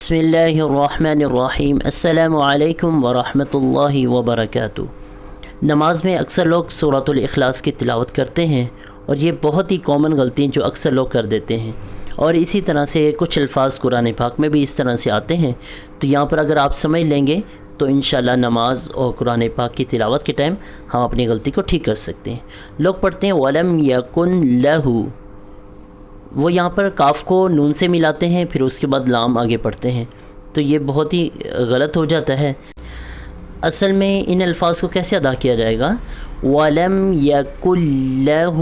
بسم اللہ الرحمن الرحیم۔ السلام علیکم ورحمۃ اللہ وبرکاتہ۔ نماز میں اکثر لوگ سورۃ الاخلاص کی تلاوت کرتے ہیں، اور یہ بہت ہی کامن غلطی ہیں جو اکثر لوگ کر دیتے ہیں، اور اسی طرح سے کچھ الفاظ قرآن پاک میں بھی اس طرح سے آتے ہیں۔ تو یہاں پر اگر آپ سمجھ لیں گے تو انشاءاللہ نماز اور قرآن پاک کی تلاوت کے ٹائم ہم اپنی غلطی کو ٹھیک کر سکتے ہیں۔ لوگ پڑھتے ہیں وَلَمْ يَكُنْ لَهُ، وہ یہاں پر کاف کو نون سے ملاتے ہیں، پھر اس کے بعد لام آگے پڑھتے ہیں، تو یہ بہت ہی غلط ہو جاتا ہے۔ اصل میں ان الفاظ کو کیسے ادا کیا جائے گا؟ وَلَمْ يَكُنْ لَهُ،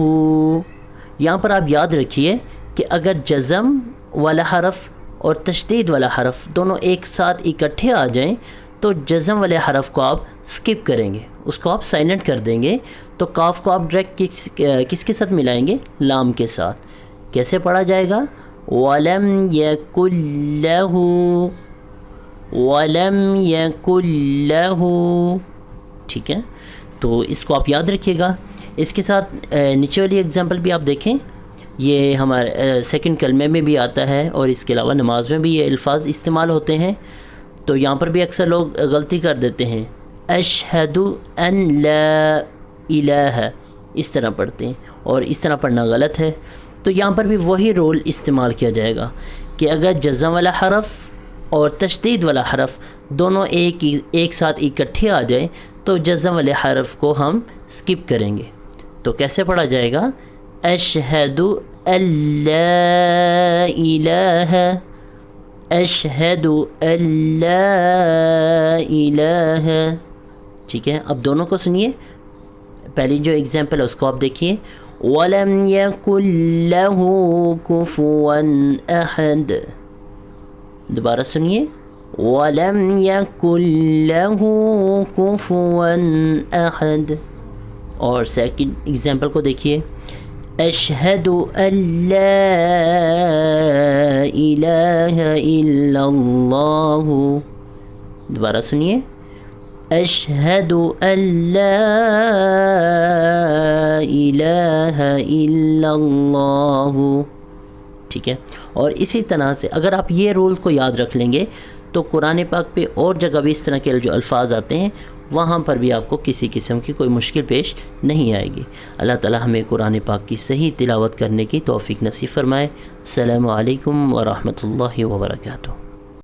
یہاں پر آپ یاد رکھیے کہ اگر جزم والا حرف اور تشدید والا حرف دونوں ایک ساتھ اکٹھے آ جائیں تو جزم والے حرف کو آپ سکپ کریں گے، اس کو آپ سائلنٹ کر دیں گے، تو کاف کو آپ ڈائریکٹ کس کے ساتھ ملائیں گے؟ لام کے ساتھ۔ کیسے پڑھا جائے گا؟ وَلَمْ يَكُنْ لَهُ، وَلَمْ يَكُنْ لَهُ، ٹھیک ہے؟ تو اس کو آپ یاد رکھیے گا۔ اس کے ساتھ نیچے والی اگزامپل بھی آپ دیکھیں، یہ ہمارے سیکنڈ کلمے میں بھی آتا ہے، اور اس کے علاوہ نماز میں بھی یہ الفاظ استعمال ہوتے ہیں۔ تو یہاں پر بھی اکثر لوگ غلطی کر دیتے ہیں، اشہد ان لا الہ، اس طرح پڑھتے ہیں، اور اس طرح پڑھنا غلط ہے۔ تو یہاں پر بھی وہی رول استعمال کیا جائے گا کہ اگر جزم والا حرف اور تشدید والا حرف دونوں ایک ساتھ اکٹھے آ جائیں تو جزم والے حرف کو ہم سکپ کریں گے۔ تو کیسے پڑھا جائے گا؟ اشہد ان لا الہ، اشہد ان لا الہ، ٹھیک ہے؟ اب دونوں کو سنیے۔ پہلی جو اگزامپل ہے اس کو آپ دیکھیے، وَلَمْ يَكُنْ لَهُ كُفُوًا أَحَدٌ، دوبارہ سنیے، وَلَمْ يَكُنْ لَهُ كُفُوًا أَحَدٌ۔ اور سیکنڈ اگزامپل کو دیکھیے، اشہد ان لا الہ الا اللہ، دوبارہ سنیے، اشہد ان لا الہ الا اللہ، ٹھیک ہے؟ اور اسی طرح سے اگر آپ یہ رول کو یاد رکھ لیں گے تو قرآن پاک پہ اور جگہ بھی اس طرح کے جو الفاظ آتے ہیں وہاں پر بھی آپ کو کسی قسم کی کوئی مشکل پیش نہیں آئے گی۔ اللہ تعالی ہمیں قرآن پاک کی صحیح تلاوت کرنے کی توفیق نصیب فرمائے۔ السلام علیکم ورحمۃ اللہ وبرکاتہ۔